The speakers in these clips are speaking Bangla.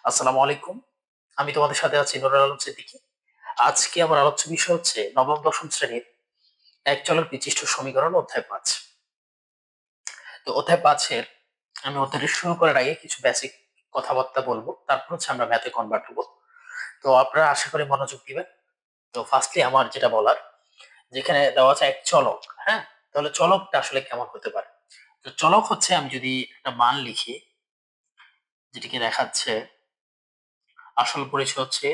আসসালামু আলাইকুম। আমি তোমাদের সাথে আছি নুরুল আলম সিদ্দিকী। আজকে আমার আলোচ্য বিষয় হচ্ছে নবম দশম শ্রেণীর এক চলক বিশিষ্ট সমীকরণ অধ্যায় ৫। তো অধ্যায় ৫ এর আমি অধ্যায়টি শুরু করার আগে কিছু বেসিক কথাবার্তা বলবো। তারপর হচ্ছে আমরা ম্যাথে কনভার্ট হবো। তো আপনারা আশা করি মনোযোগ দিবেন। তো ফার্স্টলি আমার যেটা বলার, যেখানে দেওয়া আছে এক চলক, হ্যাঁ? তাহলে চলকটা আসলে কেমন হতে পারে? তো চলক হচ্ছে আমি যদি একটা মান লিখি, যেটিকে দেখাচ্ছে আসল পরিচয় হচ্ছে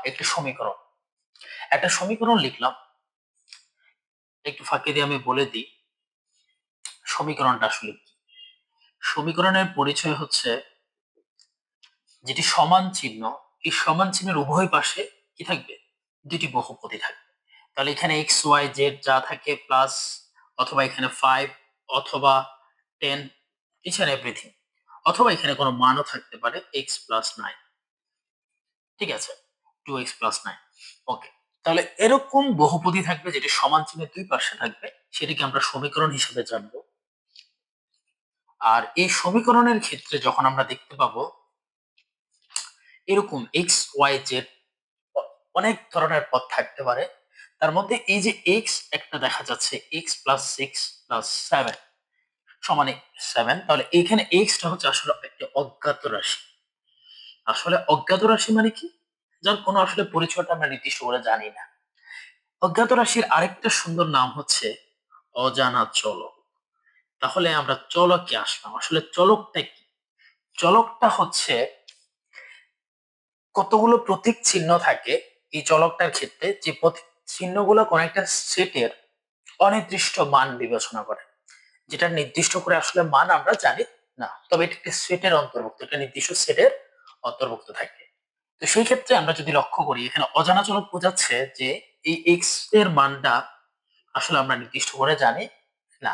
একটি সমীকরণ। একটা সমীকরণ লিখলাম। একটু ফাঁকি দিয়ে আমি বলে দিই সমীকরণটা আসলে কি। সমীকরণের পরিচয় হচ্ছে যেটি সমান চিহ্ন, এই সমান চিহ্নের উভয় পাশে কি থাকবে? দুটি বহুপদী থাকবে। তাহলে এখানে এক্স ওয়াই জেড যা থাকে প্লাস, অথবা এখানে 5 অথবা 10, ইচ এন্ড এভরিথিং, অথবা এখানে কোনো মানও থাকতে পারে এক্স প্লাস 9। ঠিক আছে, 2x প্লাস 9। ওকে, তাহলে এরকম বহুপদী থাকবে যেটি সমান চিহ্নের দুই পাশে থাকবে, সেটিকে আমরা সমীকরণ হিসেবে জানবো। আর এই সমীকরণের ক্ষেত্রে যখন আমরা দেখতে পাবো এরকম এক্স ওয়াই জেড অনেক ধরনের পদ থাকতে পারে, তার মধ্যে এই যে এক্স একটা দেখা যাচ্ছে এক্স প্লাস 6 প্লাস 7 সমান 7, তাহলে এখানে এক্সটা হচ্ছে আসলে একটা অজ্ঞাত রাশি। আসলে অজ্ঞাত রাশি মানে কি? যার কোনো আসলে পরিচয়টা আমরা নির্দিষ্ট করে জানি না। অজ্ঞাত রাশির আরেকটা সুন্দর নাম হচ্ছে অজানা চলক। তাহলে আমরা চলকে আসলাম, আসলে চলকটা কি? চলকটা হচ্ছে কতগুলো প্রতীক চিহ্ন থাকে এই চলকটার ক্ষেত্রে, যে প্রতীক চিহ্নগুলো কোন একটা সেটের অনির্দিষ্ট মান বিবেচনা করে, যেটা নির্দিষ্ট করে আসলে মান আমরা জানি না, তবে এটা একটা সেটের অন্তর্ভুক্ত, এটা নির্দিষ্ট সেটের অন্তর্ভুক্ত থাকে। তো সেই ক্ষেত্রে আমরা যদি লক্ষ্য করি, এখানে অজানা চলক বোঝাচ্ছে যে এই এক্স এর মানটা আসলে আমরা নির্দিষ্ট করে জানি না।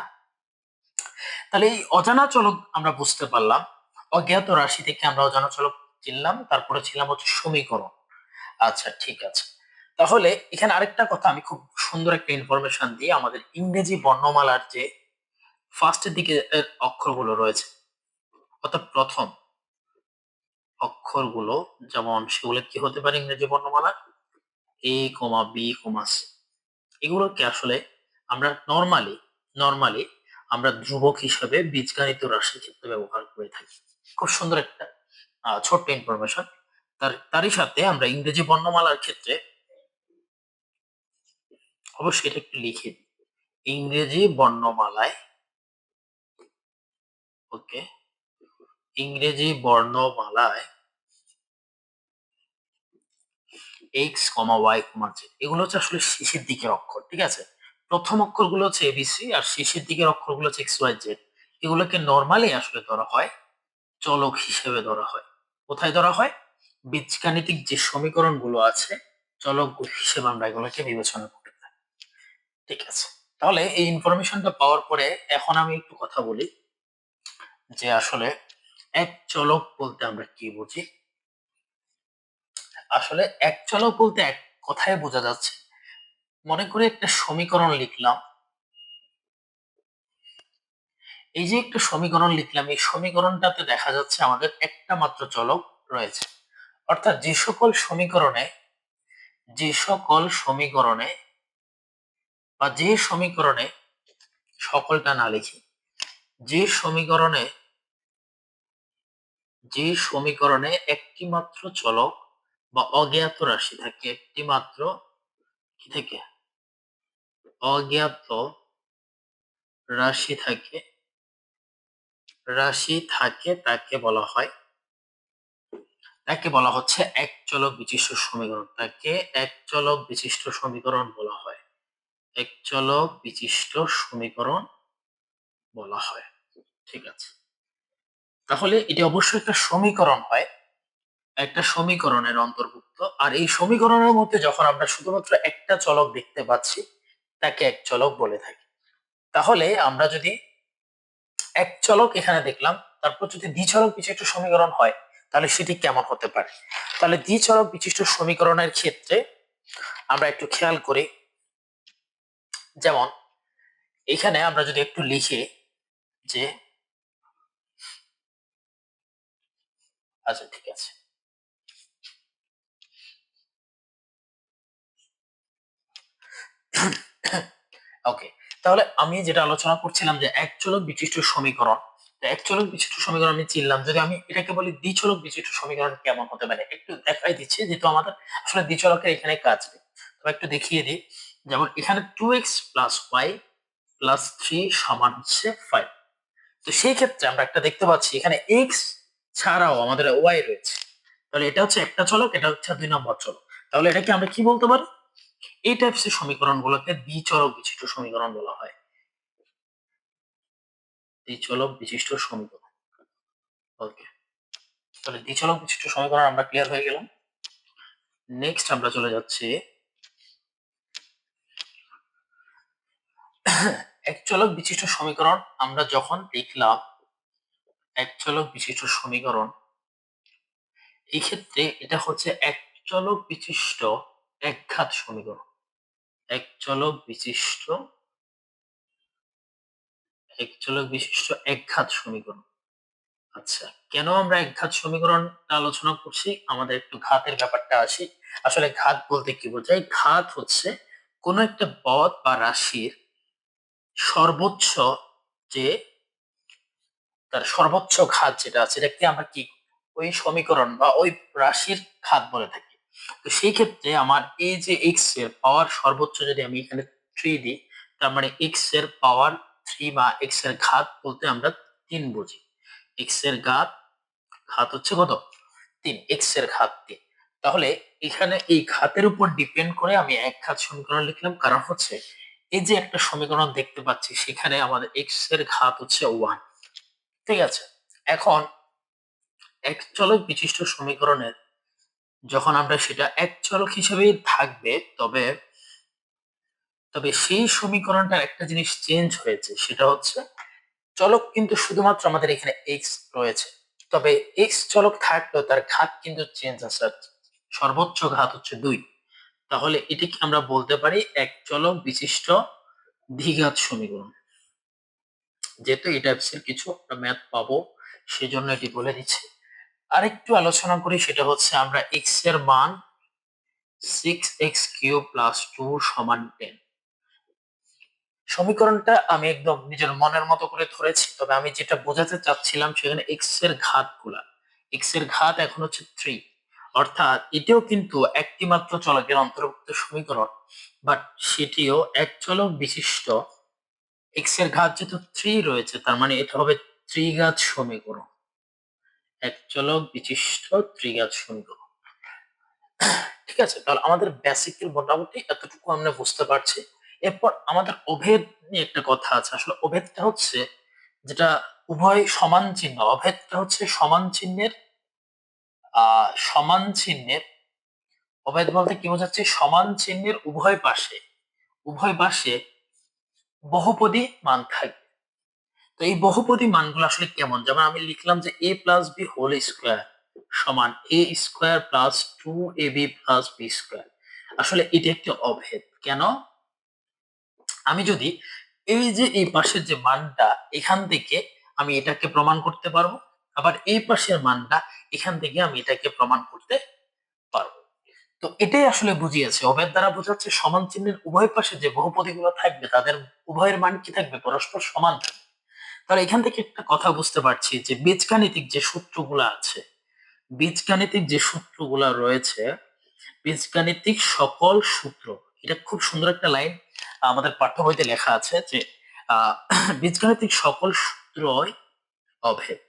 তাহলে এই অজানা চলক আমরা বুঝতে পারলাম, অজ্ঞাত রাশি থেকে আমরা অজানা চলক চিনলাম, তারপরে ছিলাম হচ্ছে সমীকরণ। আচ্ছা, ঠিক আছে। তাহলে এখানে আরেকটা কথা আমি খুব সুন্দর একটা ইনফরমেশন দিই, আমাদের ইংরেজি বর্ণমালার যে ফার্স্টের দিকে অক্ষরগুলো রয়েছে, অর্থাৎ প্রথম অক্ষরগুলো, যেমন সেগুলো কি হতে পারে ইংরেজি বর্ণমালা, এ কমা বি কমা সি, এগুলোকে আসলে আমরা নর্মালি আমরা ধ্রুবক হিসাবে বীজগণিত রাশির ক্ষেত্রে ব্যবহার করে থাকি। খুব সুন্দর একটা ছোট্ট ইনফরমেশন। তারই সাথে আমরা ইংরেজি বর্ণমালার ক্ষেত্রে অবশ্যই এটা একটু লিখে দিই। ইংরেজি বর্ণমালায়, ওকে, ইংরেজি বর্ণমালায় এক্স কমা ওয়াই কমা জেড এগুলো হচ্ছে আসলে শেষের দিকের অক্ষর। ঠিক আছে, প্রথম অক্ষরগুলো হচ্ছে এবিসি আর শেষের দিকের অক্ষরগুলো হচ্ছে এক্স ওয়াই জেড। এগুলোকে নর্মালি আসলে ধরা হয় চলক হিসেবে ধরা হয়। কোথায় ধরা হয়? বীজগাণিতিক যে সমীকরণ গুলো আছে চলক হিসেবে আমরা এগুলোকে বিবেচনা করে থাকি। ঠিক আছে, তাহলে এই ইনফরমেশনটা পাওয়ার পরে এখন আমি একটু কথা বলি যে আসলে এক চলক বলতে আমরা কি বুঝি। আসলে এক চলক বলতে এক কথায় বোঝা যাচ্ছে, মনে করে একটা সমীকরণ লিখলাম। এই যে একটা সমীকরণ লিখলাম, এই সমীকরণটাতে দেখা যাচ্ছে আমাদের একটা মাত্র চলক রয়েছে। অর্থাৎ যে সকল সমীকরণে বা যে সমীকরণে, সকলটা না লিখি, যে সমীকরণে একটি মাত্র চলক বা অজ্ঞাত রাশি থাকে, একটি মাত্র কি থাকে, অজ্ঞাত রাশি থাকে তাকে বলা হচ্ছে এক চলক বিশিষ্ট সমীকরণ। তাকে এক চলক বিশিষ্ট সমীকরণ বলা হয়। এক চলক বিশিষ্ট সমীকরণ বলা হয়। ঠিক আছে, তাহলে এটি অবশ্যই একটা সমীকরণ হয়, একটা সমীকরণের অন্তর্ভুক্ত। আর এই সমীকরণের মধ্যে যখন আমরা শুধুমাত্র একটা চলক দেখতে পাচ্ছি, তাকে এক চলক বলে থাকি। তাহলে আমরা যদি এক চলক এখানে দেখলাম, তারপর যদি দ্বিচলক বিশিষ্ট সমীকরণ হয়, তাহলে সেটি কেমন হতে পারে? তাহলে দ্বিচলক বিশিষ্ট সমীকরণের ক্ষেত্রে আমরা একটু খেয়াল করি, যেমন এখানে আমরা যদি একটু লিখি যে আচ্ছা ঠিক আছে। ওকে, তাহলে আমি যেটা আলোচনা করছিলাম যে এক চলক বিশিষ্ট সমীকরণ, এক চলক বিশিষ্ট সমীকরণ আমি চিনলাম, যদি আমি এটাকে বলি দ্বিচলক বিশিষ্ট সমীকরণ কেমন হতে পারে একটু দেখাই দিচ্ছি, যেহেতু আমাদের আসলে দ্বিচলকের এখানে কাজ নেই। তবে একটু দেখিয়ে দিই, যেমন এখানে 2x প্লাস ওয়াই প্লাস 3 সমান হচ্ছে 5। তো সেই ক্ষেত্রে আমরা একটা দেখতে পাচ্ছি এখানে x ছাড়াও আমাদের y রয়েছে, তাহলে এটা হচ্ছে একটা চলক, এটা হচ্ছে 2 নম্বর চলক। তাহলে এটাকে আমরা কি বলতে পারি? এই টাইপসের সমীকরণগুলোকে দ্বিচলক বিশিষ্ট সমীকরণ বলা হয়। দ্বিচলক বিশিষ্ট সমীকরণ। ওকে, তাহলে দ্বিচলক বিশিষ্ট সমীকরণ আমরা ক্লিয়ার হয়ে গেলাম। নেক্সট আমরা চলে যাচ্ছি এক চলক বিশিষ্ট সমীকরণ। আমরা যখন দেখলাম এক চলক বিশিষ্ট সমীকরণ, এই ক্ষেত্রে এটা হচ্ছে এক চলক বিশিষ্ট একঘাত সমীকরণ। এক চলক বিশিষ্ট একঘাত সমীকরণ। আচ্ছা, কেন আমরা একঘাত সমীকরণ আলোচনা করছি? আমাদের একটু ঘাতের ব্যাপারটা আসি। আসলে ঘাত বলতে কি বোঝায়? ঘাত হচ্ছে কোন একটা পদ বা রাশির সর্বোচ্চ, যে তার সর্বোচ্চ ঘাত যেটা আছে এটাকে আমরা কি ওই সমীকরণ বা ওই রাশির ঘাত বলে থাকি। তো সেই ক্ষেত্রে আমার এই যে এক্স এর পাওয়ার সর্বোচ্চ যদি আমি এখানে 3 দিই, তার মানে এক্স এর পাওয়ার 3 বা এক্স এর ঘাত বলতে আমরা 3 বুঝি। এক্স এর ঘাত হচ্ছে কত? 3, এক্স এর ঘাত 3। তাহলে এখানে এই ঘাতের উপর ডিপেন্ড করে আমি এক ঘাত সমীকরণ লিখলাম, কারণ হচ্ছে এই যে একটা সমীকরণ দেখতে পাচ্ছি সেখানে আমাদের এক্স এর ঘাত হচ্ছে 1। ঠিক আছে, এখন এক চলক বিশিষ্ট সমীকরণের যখন আমরা সেটা এক চলক হিসেবেই থাকবে, তবে তবে সেই সমীকরণটার একটা জিনিস চেঞ্জ হয়েছে, সেটা হচ্ছে চলক কিন্তু শুধুমাত্র আমাদের এখানে এক্স রয়েছে, তবে এক্স চলক থাকলেও তার ঘাত কিন্তু চেঞ্জ আছে। সর্বোচ্চ ঘাত হচ্ছে 2। তাহলে এটিকে আমরা বলতে পারি এক চলক বিশিষ্ট দ্বিঘাত সমীকরণ। যেহেতু এই টাইপসের কিছু আমরা ম্যাথ পাবো, সেজন্য এটি বলে দিচ্ছি। আরেকটু আলোচনা করি, সেটা হচ্ছে আমরা এক্স এর মান 6x³ প্লাস 2 সমান 10। সমীকরণটা আমি একদম নিজের মনের মতো করে ধরেছি, তবে আমি যেটা বোঝাতে চাচ্ছিলাম সেখানে এক্স এর ঘাত গুলা, এক্স এর ঘাত এখন হচ্ছে 3, অর্থাৎ এটিও কিন্তু একটি মাত্র চলকের অন্তর্ভুক্ত সমীকরণ, বাট সেটিও এক চলক বিশিষ্ট। এক্স এর ঘাত যেহেতু 3 রয়েছে, তার মানে এটা হবে ত্রিঘাত সমীকরণ, এক চলক বিশিষ্ট ত্রিঘাত সমীকরণ। ঠিক আছে, তাহলে আমাদের বেসিক মোটামুটি এতটুকু আমরা বুঝতে পারছি। এরপর আমাদের অভেদ নিয়ে একটা কথা আছে। আসলে অভেদটা হচ্ছে যেটা উভয় সমান চিহ্ন, অভেদটা হচ্ছে সমান চিহ্নের অভেদ বলতে কি বোঝাচ্ছে? সমান চিহ্নের উভয় পাশে বহুপদী মান থাকবে। তো এই বহুপদী মানগুলো আসলে কেমন? যেমন আমি লিখলাম যে a plus B whole square সমান a square plus 2ab plus B square. আসলে এটি একটি অভেদ। কেন? আমি যদি এই যে এই পাশের যে মানটা, এখান থেকে আমি এটাকে প্রমাণ করতে পারবো, আবার এই পাশের মানটা এখান থেকে আমি এটাকে প্রমাণ করতে পারবো। তো এটাই আসলে বুঝিয়েছে, অভেদ দ্বারা বোঝাচ্ছে সমান চিহ্নের উভয় পাশে যে বহুপদীগুলো থাকবে তাদের উভয়ের মান কি থাকবে? পরস্পর সমান থাকবে। তাহলে এখান থেকে একটা কথা বুঝতে পারছি যে বীজগাণিতিক যে সূত্রগুলো আছে, বীজগাণিতিক যে সূত্রগুলো রয়েছে, বীজগাণিতিক সকল সূত্র, এটা খুব সুন্দর একটা লাইন আমাদের পাঠ্য বইতে লেখা আছে যে আহ, বীজগাণিতিক সকল সূত্রই অভেদ।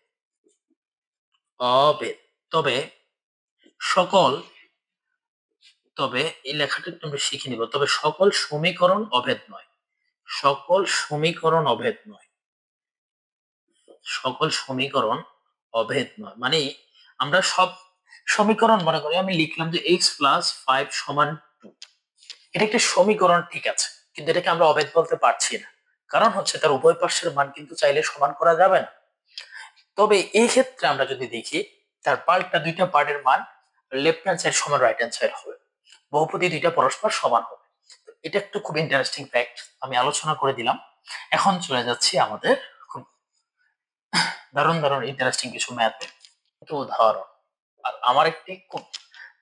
অভেদ, তবে সকল, তবে এই লেখাটা একটু আমরা শিখে নিব, তবে সকল সমীকরণ অভেদ নয়। সকল সমীকরণ অভেদ নয়। সকল সমীকরণ অভেদ নয় মানে আমরা সব সমীকরণ, মনে করি আমি লিখলাম যে x প্লাস 5 সমান 2, এটা একটা সমীকরণ, ঠিক আছে, কিন্তু এটাকে আমরা অভেদ বলতে পারছি না, কারণ হচ্ছে তার উভয় পাশের মান কিন্তু চাইলে সমান করা যাবে না। তবে এই ক্ষেত্রে আমরা যদি দেখি তার পাল্টা দুইটা পার্টের মান লেফট হ্যান্ড সাইড সমান রাইট হ্যান্ড সাইড হবে, বহুপদী দুইটা পরস্পর সমান হবে। তো এটা একটা খুব ইন্টারেস্টিং ফ্যাক্ট, আমি আলোচনা করে দিলাম। এখন চলে যাচ্ছি আমাদের খুব দারুণ দারুণ ইন্টারেস্টিং কিছু ম্যাথ, তো উদাহরণ। আর আমার একটি খুব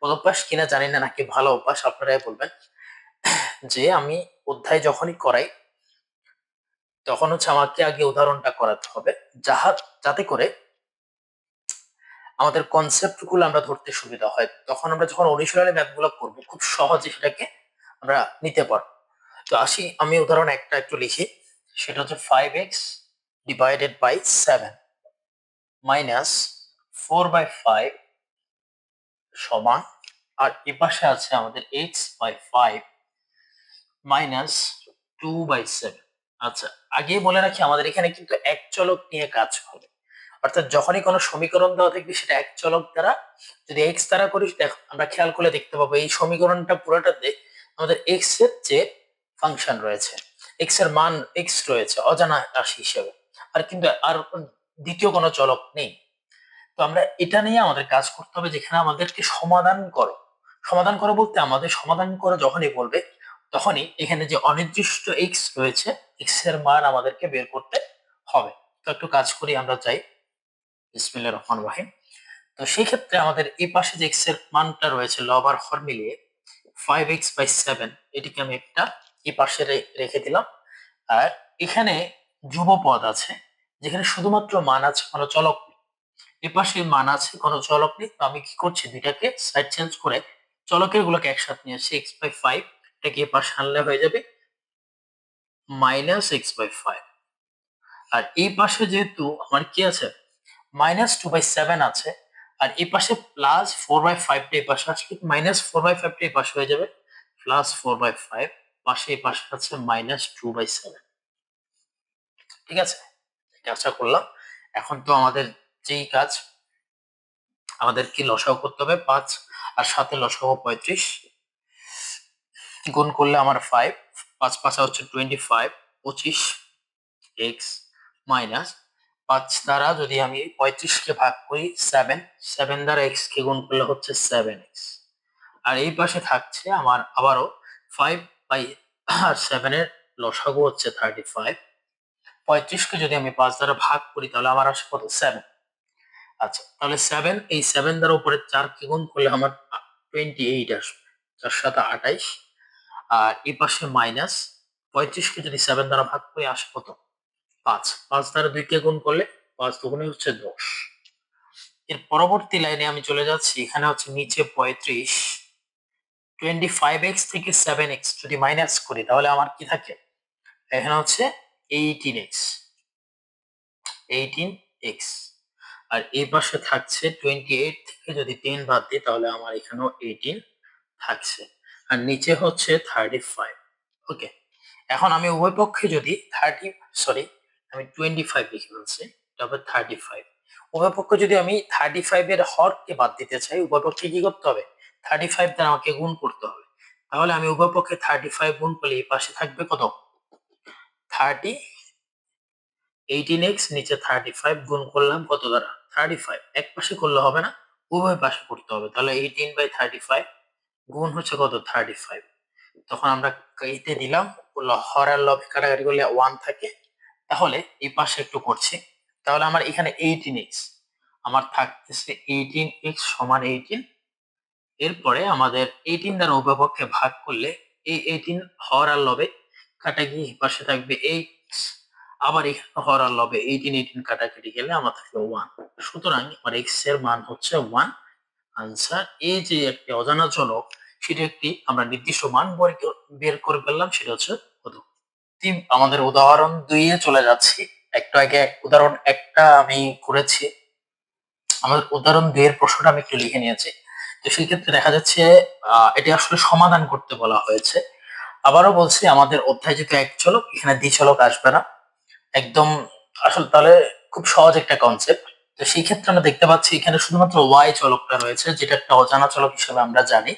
অভ্যাস কিনা জানি না, নাকি ভালো অভ্যাস আপনারাই বলবেন, যে আমি অধ্যায় যখনই করাই তখন হচ্ছে আমাকে আগে উদাহরণটা করাতে হবে, যাতে করে আমাদের কনসেপ্ট গুলো আমরা ধরতে সুবিধা হয়। তখন আমরা যখন অনুশীলনী ম্যাথ গুলো করবো খুব সহজে সেটাকে আমরা নিতে পারবো। তো আসি, আমি উদাহরণ একটা একটু লিখি। সেটা হচ্ছে 5x ডিভাইডেড বাই 7 মাইনাস 4/5 সমান, আর এ পাশে আছে আমাদের x/5 মাইনাস 2/7। আচ্ছা, আগেই বলে রাখি আমাদের এখানে কিন্তু এক চলক নিয়ে কাজ হবে, অর্থাৎ যখনই কোনো সমীকরণ দেওয়া থাকবে সেটা এক চলক দ্বারা, যদি এক্স দ্বারা করি আমরা খেয়াল করে দেখতে পাবো এই সমীকরণটা পুরোটাতে আমাদের এক্স এর যে ফাংশন রয়েছে, এক্স এর মান এক্স রয়েছে অজানা রাশি হিসেবে, আর কিন্তু আর দ্বিতীয় কোনো চলক নেই। তো আমরা এটা নিয়ে আমাদের কাজ করতে হবে, যেখানে আমাদেরকে সমাধান করো বলতে আমাদের সমাধান করো যখনই বলবে তখনই এখানে যে অনির্দিষ্ট এক্স রয়েছে এক্স এর মান আমাদেরকে বের করতে হবে। তো একটু কাজ করি, আমরা যাই বিসমিল্লাহির রহমানির রহিম। তো সেই ক্ষেত্রে আমাদের এই পাশে যে এক্স এর মানটা রয়েছে লব আর হর মিলিয়ে 5x/7, এটিকে আমি একটা এই পাশে রেখে দিলাম। আর এখানে ধ্রুবপদ আছে, যেখানে শুধুমাত্র মান আছে, কোনো চলক নেই। এ পাশে মান আছে, কোনো চলক নেই। তো আমি কি করছি, দুইটাকে সাইড চেঞ্জ করে চলকের গুলোকে একসাথে নিয়ে আসছি। x/5 এটাকে এ পাশে আনলে হয়ে যাবে -x/5। আর এই পাশে যেহেতু আমার কি আছে, -2/7 আছে, আর এই পাশে +4/5 টা এই পাশে আসলে -4/5 টা এই পাশে হয়ে যাবে +4/5, পাশে এই পাশে আছে -2/7। ঠিক আছে, এটা আশা করলাম। এখন তো আমাদের যেই কাজ, আমাদের কি লসাগু করতে হবে। 5 আর 7 এর লসাগু 35, গুণ করলে আমার 5, 5 5 হচ্ছে 25, 25 এক্স মাইনাস 5 দ্বারা যদি আমি 35 কে ভাগ করি 7, 7 দ্বারা এক্স কে গুণ করলে হচ্ছে 7x। আর এই পাশে থাকছে আমার আবারও 5/7 এর লসাগু হচ্ছে 35। 35 কে যদি আমি 5 দ্বারা ভাগ করি তাহলে আমার আসে কত, 7। আচ্ছা, তাহলে 7, এই 7 দ্বারা উপরে 4 কে গুণ করলে আমার 28 আসবে, 4 7 28। আর এই পাশে মাইনাস 35 কে যদি 7 দ্বারা ভাগ করি আসে কত, 5। 5 দ্বারা 2 কে গুণ করলে 5 দুগুণে হচ্ছে 10। এর পরবর্তী লাইনে আমি চলে যাচ্ছি, এখানে হচ্ছে নিচে 35, 25x থেকে 7x যদি মাইনাস করি তাহলে আমার কি থাকে, এখানে হচ্ছে 18x, 18x। আর এই পাশে থাকছে 28 থেকে যদি 10 বাদ দিই তাহলে আমার এখানেও 18 থাকছে, আর নিচে হচ্ছে 35। ওকে, এখন আমি উভয় পক্ষে যদি 25 লিখে ফেলছি, তারপর 35, উভয় পক্ষে যদি আমি 35 এর হরকে বাদ দিতে চাই, উভয় পক্ষে কি করতে হবে, 35 দ্বারা আমাকে গুণ করতে হবে। তাহলে আমি উভয় পক্ষে 35 গুণ করলে এই পাশে থাকবে কত, 30, 18x নিচে 35 গুণ করলাম কত দ্বারা, 35। এক পাশে করলে হবে না, উভয় পাশে করতে হবে। তাহলে 18/35 গুণ হচ্ছে কত, 35। তখন আমরা কেটে দিলাম, হর আর লবে কাটাকাটি করলে 1 থাকে। তাহলে এই পাশে একটু করছি, তাহলে আমার এখানে 18x আমার থাকতেছে 18x সমান 18। এরপরে আমাদের 18 দ্বারা উভয় পক্ষে ভাগ করলে এই 18 হর আর লবে কাটা গিয়ে এই পাশে থাকবে x, আবার এখানে হর আর লবে 18 কাটাকাটি গেলে আমার থাকবে 1। সুতরাং আমার x এর মান হচ্ছে 1। আনসার, এই যে একটি অজানা চলক সেটা একটি আমরা নির্দিষ্ট মান বের করে ফেললাম, সেটা হচ্ছে কত। আমাদের উদাহরণ 2 এ চলে যাচ্ছি। একটু আগে উদাহরণ একটা আমি করেছি, আমাদের উদাহরণ 2 এর প্রশ্নটা আমি একটু লিখে নিয়েছি। তো সেই ক্ষেত্রে দেখা যাচ্ছে এটি আসলে সমাধান করতে বলা হয়েছে। আবারও বলছি, আমাদের অধ্যায় যেহেতু এক চলক, এখানে দ্বিচলক আসবে না একদম। আসলে তাহলে খুব সহজ একটা কনসেপ্ট। তো সেই ক্ষেত্রে আমরা দেখতে পাচ্ছি এখানে শুধুমাত্র ওয়াই চলকটা রয়েছে, যেটা একটা অজানা চলক হিসেবে আমরা জানি।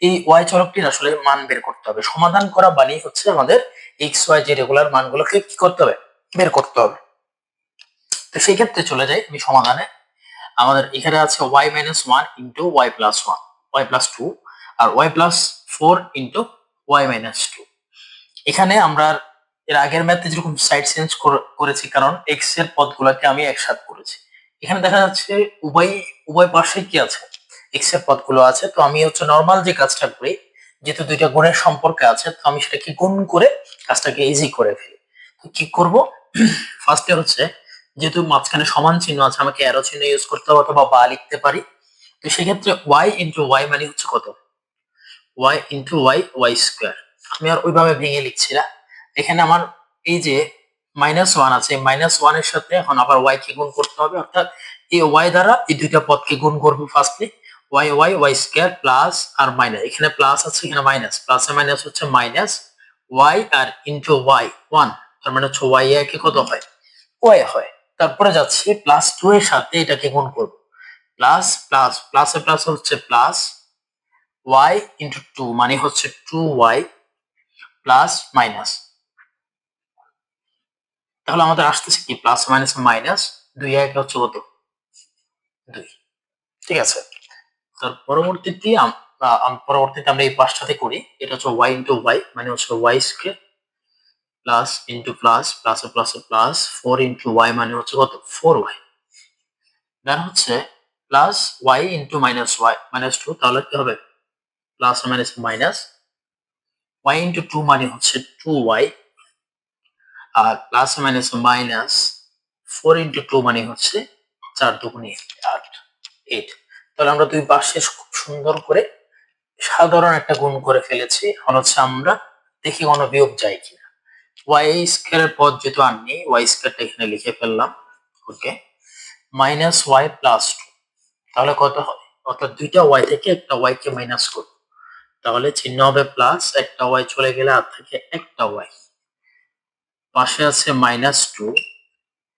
এই ওয়াই চলকটির আসলে মান বের করতে হবে। সমাধান করা বানিয়ে হচ্ছে আমাদের এক্স ওয়াই যে রেগুলার মানগুলোকে কি করতে হবে, বের করতে হবে। তো সেই ক্ষেত্রে চলে যাই আমি সমাধানে। আমাদের এখানে আছে y-1 ইন্টু y+1, y+2, আর y+4 ইন্টু y-2। এখানে আমরা এর আগের ম্যাথে যেরকম সাইড চেঞ্জ করেছি, কারণ এক্স এর পদগুলোকে আমি একসাথে করেছি। এখানে দেখা যাচ্ছে উভয় উভয় পাশে কি আছে, এক্স এর পদগুলো আছে। তো আমি হচ্ছে নর্মাল যে কাজটা করি, যেহেতু দুইটা গুণের সম্পর্কে আছে, তো আমি সেটাকে গুণ করে কাজটাকে ইজি করে ফেলি। তো কি করব, ফার্স্টে হচ্ছে যেহেতু মাঝখানে সমান চিহ্ন আছে, আমাকে অ্যারো চিহ্ন ইউজ করতে হবে অথবা বা লিখতে পারি। তো সেক্ষেত্রে ওয়াই ইন্টু ওয়াই মানে হচ্ছে কত, Y into Y, Y square. আমি আর ওইভাবে ভেঙে লিখছি না, এখানে আমার এই যে -1 আছে, -1 এর সাথে এখন আবার ওয়াই কে গুণ করতে হবে, অর্থাৎ এই ওয়াই দ্বারা এই দুইটা পদকে গুণ করবো firstly. Y y, Y square plus আর মাইনাস, এখানে প্লাস আছে এখানে মাইনাস, প্লাস আর মাইনাস হচ্ছে মাইনাস ওয়াই আর ইন্টু ওয়াই 1, তার মানে হচ্ছে ওয়াই একে কত হয়, ওয়াই হয়। তারপরে যাচ্ছি +2 এর সাথে এটাকে গুণ করব, প্লাস প্লাস প্লাসে প্লাস হচ্ছে প্লাস ওয়াই ইন্টু 2 মানে হচ্ছে 2y প্লাস মাইনাস, তাহলে আমাদের আসতেছে কি প্লাস মাইনাস মাইনাস 2 1 হচ্ছে কত 2। ঠিক আছে, তার পরবর্তীতে আমরা এই পাশটাতে করি, এটা হচ্ছে y ইন্টু ওয়াই মানে হচ্ছে Y square plus into plus প্লাসে প্লাসে প্লাস 4 ইন্টু ওয়াই মানে হচ্ছে কত 4y, দেন হচ্ছে plus Y into minus Y minus 2, তাহলে কি হবে plus minus minus Y into 2 মানে হচ্ছে 2y, আর প্লাস মাইনাস মাইনাস 4 ইন্টু 2 মানে হচ্ছে 4 দুগুণে 8, 8। তাহলে আমরা দুই পাশে খুব সুন্দর করে সাধারণ একটা গুণ করে ফেলেছি। এখন হচ্ছে আমরা দেখি কোনো বিয়োগ যায় কিনা। ওয়াই স্কয়ারের পদ যেহেতু আননি, ওয়াই স্কয়ারটা এখানে লিখে ফেললাম, ওকে, মাইনাস ওয়াই প্লাস 2, তাহলে কত হয়, অর্থাৎ দুইটা ওয়াই থেকে একটা ওয়াই কে মাইনাস করব, তাহলে চিহ্ন হবে প্লাস, একটা ওয়াই চলে গেলে আর থেকে একটা ওয়াই, পাশে আছে -2,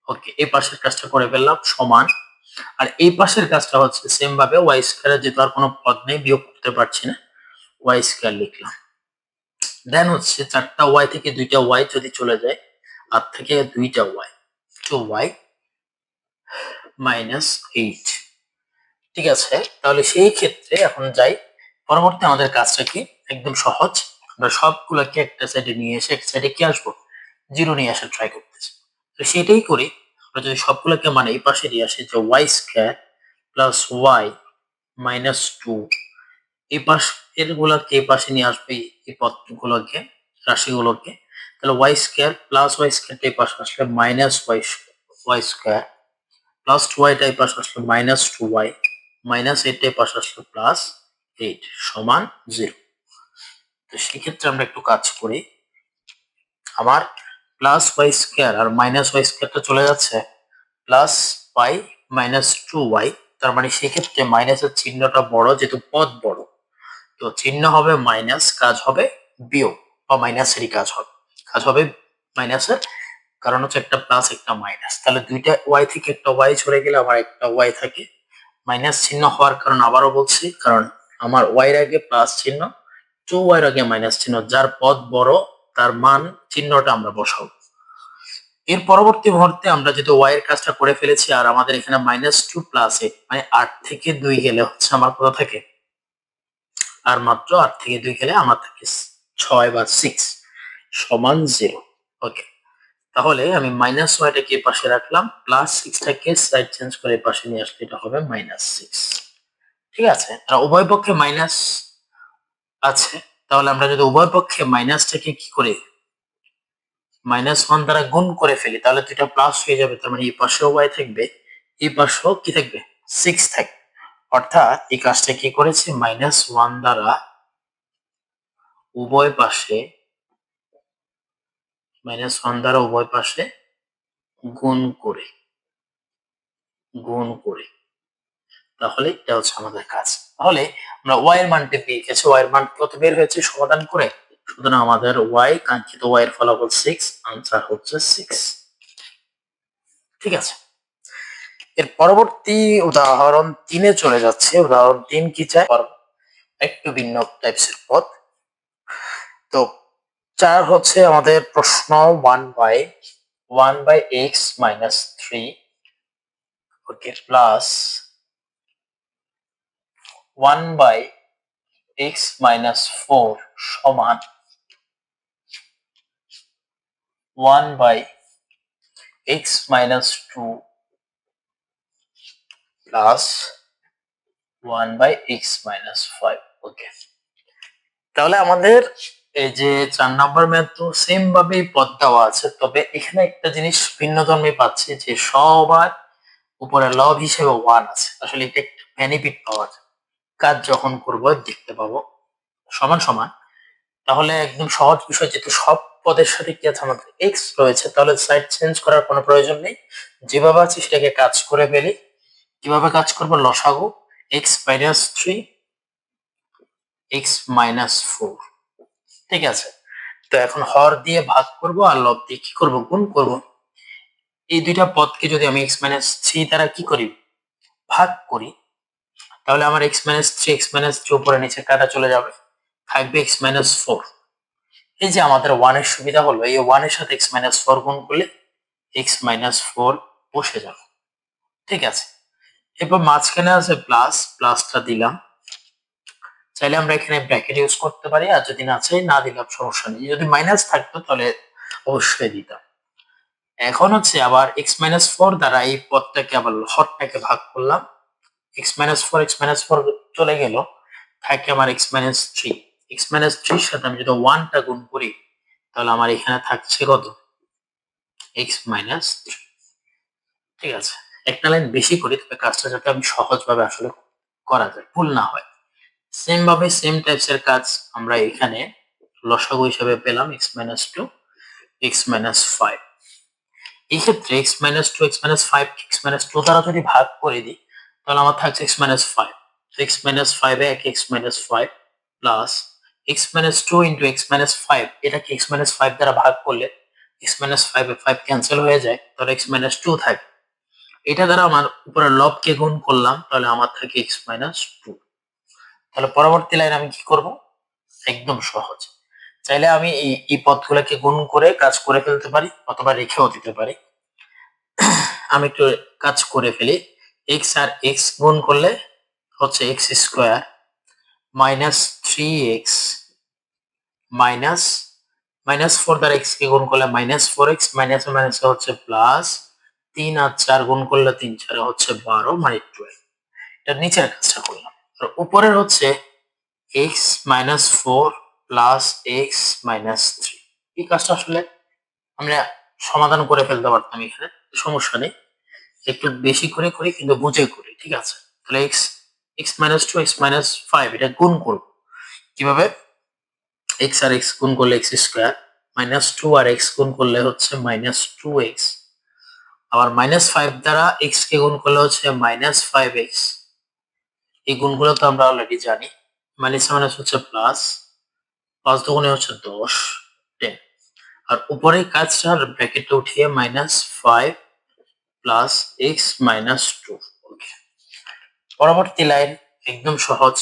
ওকে, এই পাশের কাজটা করে ফেললাম সমান, আর এই পাশের কাজটা হচ্ছে সেম ভাবে ওয়াই স্কয়ারের যেহেতু আর কোনো পদ নেই বিয়োগ করতে পারছি না, ওয়াই স্কয়ার লিখলাম। দেন হচ্ছে চারটা ওয়াই থেকে দুইটা ওয়াই যদি চলে যায়, আর থেকে দুইটা ওয়াই, 2y -8। ঠিক আছে, তাহলে সেই ক্ষেত্রে এখন যাই, পরবর্তী আমাদের কাজটা কি, একদম সহজ, আমরা সবগুলোকে একটা সাইডে নিয়ে এসে এক সাইডে কি আসবো, 0 নিয়ে আসা ট্রাই করতেছি। তো সেটাই করি, আমরা যদি সবগুলোকে মানে এই পাশে নিয়ে আসি, যে ওয়াই স্কয়ার প্লাস ওয়াই -2, এই পাশ এর গুলাকে এই পাশে নিয়ে আসবে, এই পদগুলোকে রাশিগুলোকে, তাহলে ওয়াই স্কয়ার প্লাস ওয়াই স্কয়ারটা এই পাশে আসলে minus Y square plus 2y টাই পাশে আসলে -2y মাইনাস 8 টাই পাশে আসলে +8 সমান 0। তো সেক্ষেত্রে আমরা একটু কাজ করি, আমার প্লাস ওয়াই স্কয়ার আর মাইনাস ওয়াই স্কয়ারটা চলে যাচ্ছে প্লাস ওয়াই -2y, তার মানে সেক্ষেত্রে মাইনাসের চিহ্নটা বড় যেহেতু পদ বড়, তো চিহ্ন হবে মাইনাস, কাজ হবে বিয়োগ, বা মাইনাসেরই কাজ হবে মাইনাসের, কারণ হচ্ছে একটা প্লাস একটা মাইনাস, তাহলে দুইটা ওয়াই থেকে একটা ওয়াই চলে গেলে আমার একটা ওয়াই থাকে, মাইনাস চিহ্ন হওয়ার কারণ আবারও বলছি, কারণ আমার ওয়াই এর আগে প্লাস চিহ্ন, 2y এর আগে মাইনাস চিহ্ন, যার পদ বড় তার মান চিহ্নটা আমরা বসাবো। এর পরবর্তী মুহূর্তে আমরা যেহেতু ওয়াই এর কাজটা করে ফেলেছি, আর আমাদের এখানে -2 +8 মানে 8 থেকে 2 গেলে হচ্ছে আমার কত থাকে, আর মাত্র 8 থেকে 2 গেলে আমার থাকে 6 বা 6 সমান 0। ওকে, তাহলে আমি -ওয়াইটাকে এই পাশে রাখলাম, +6টাকে সাইড চেঞ্জ করে এই পাশে নিয়ে আসলে এটা হবে -6। ঠিক আছে, আর উভয় পক্ষে মাইনাস আছে, তাহলে আমরা যদি উভয় পক্ষে মাইনাসটাকে কি করি, -1 দ্বারা গুণ করে ফেলি, তাহলে তো এটা প্লাস হয়ে যাবে, তার মানে এই পাশেও ওয়াই থাকবে, এই পাশেও কি থাকবে 6 থাকবে, অর্থাৎ এই কাজটা কি করেছি, -1 দ্বারা উভয় পাশে, উভয় পাশে গুণ করে, গুণ করে, তাহলে এটা হচ্ছে আমাদের কাজ। তাহলে আমরা ওয়াই এর মানটা পেয়ে গেছি, ওয়াই এর মান কত বের হয়েছে সমাধান করে, সুতরাং আমাদের ওয়াই, কাঙ্ক্ষিত ওয়াই এর ফলাফল 6, আনসার হচ্ছে 6। ঠিক আছে, এর পরবর্তী উদাহরণ 3-এ চলে যাচ্ছে। উদাহরণ 3 কি চায়, একটু ভিন্ন টাইপসের পদ। তো 4 হচ্ছে আমাদের প্রশ্ন 1/x - 3, ওকে, প্লাস 1/x - 4 সমান 1/x - 2 প্লাস 1/x-5। ওকে, তাহলে আমাদের এই যে 4 নম্বর ম্যাথ তো সেম ভাবেই পদ দেওয়া আছে, তবে এখানে একটা জিনিস ভিন্ন ধর্মে পাচ্ছি যে সবার উপরে লব হিসেবে 1 আছে। আসলে এটা একটা বেনিফিট পাওয়া যায়, কাজ যখন করব দেখতে পাবো সমান সমান। তাহলে একদম সহজ বিষয়, যেহেতু সব পদের সাথে কি আছে আমাদের এক্স রয়েছে, তাহলে সাইড চেঞ্জ করার কোনো প্রয়োজন নেই। যেভাবে আছে সেটাকে কাজ করে ফেলি। কিভাবে কাজ করব? লসাগু x-3 x-4, ঠিক আছে। তো এখন হর দিয়ে ভাগ করব আর লব দিয়ে কি করব? গুণ করব। এই দুইটা পদকে যদি আমি x-3 দ্বারা কি করি? ভাগ করি, তাহলে আমার x-3 x-3 উপরে নিচে কাটা চলে যাবে, থাকবে x-4। এই যে আমাদের 1 এর সুবিধা হলো, এই 1 এর সাথে x-4 গুণ করলে x-4 বসে যাবে, ঠিক আছে। এরপর মাঝখানে আছে প্লাস, প্লাসটা দিলাম। চাইলে আমরা এখানে ব্র্যাকেট ইউজ করতে পারি, আর যদি না চাই না দিলাম সমস্যা নেই। যদি মাইনাস থাকতো তাহলে অবশ্যই দিতাম। এখন হচ্ছে আবার x-4 দ্বারা এই পদটাকে আবার হরটাকে ভাগ করলাম। x-4 x-4 চলে গেল, থাকে আমার x-3। x-3 এর সাথে আমি যদি 1 টা গুণ করি, তাহলে আমার এখানে থাকছে কত? x-3, ঠিক আছে। একটা লাইন বেশি করি, তবে কাজটা যাতে আমি সহজভাবে আসলে করা যায়, ভুল না হয়। সেম ভাবে সেম টাইপস এর কাজ আমরা এখানে লসাগু হিসেবে পেলাম x-2 x-5। এই ক্ষেত্রে x-2 x-5 x-2 দ্বারা যদি ভাগ করে দিই, তাহলে আমার থাকছে x-5। x-5 এ x-5 plus x-2 into x-5, এটাকে x-5 দ্বারা ভাগ করলে x-5 এ 5 ক্যান্সেল হয়ে যায়, তাহলে x-2 থাকে। এটা দ্বারা আমার উপরে লবকে গুণ করলাম, তাহলে আমার থাকে x-2। তাহলে পরবর্তী লাইন আমি কি করব? একদম সহজ। চাইলে আমি এই পদগুলোকে গুণ করে কাজ করে ফেলতে পারি, অথবা রেখেও দিতে পারি। আমি একটু কাজ করে ফেলি। x আর x গুণ করলে হচ্ছে x² মাইনাস 3x মাইনাস 4 দ্বারা x কে গুণ করলে -4x, মাইনাস মাইনাস হচ্ছে প্লাস, 3 আর 4 গুণ করলে 3 4 হচ্ছে 12 মানে 12। এটা নিচের কাজটা করলাম। আর উপরের হচ্ছে x-4 প্লাস x-3। এই কাজটা আসলে আমরা সমাধান করে ফেলতে পারতাম এখানে, সমস্যা নেই। একটু বেশি করে করি কিন্তু বুঝে করি, ঠিক আছে। তাহলে x-2 x-5 এটা গুণ করব কিভাবে? x আর x গুণ করলে x² -2 আর x গুণ করলে হচ্ছে -2x, আবার -5 দ্বারা x কে গুণ করলে হচ্ছে -5x। এই গুণগুলো তো আমরা অলরেডি জানি। মাইনাস মাইনাস হচ্ছে প্লাস, 5 দুগুণে হচ্ছে 10 10। আর উপরের কাজটা ব্র্যাকেটে উঠিয়ে -5 প্লাস x-2। ওকে, পরবর্তী লাইন একদম সহজ,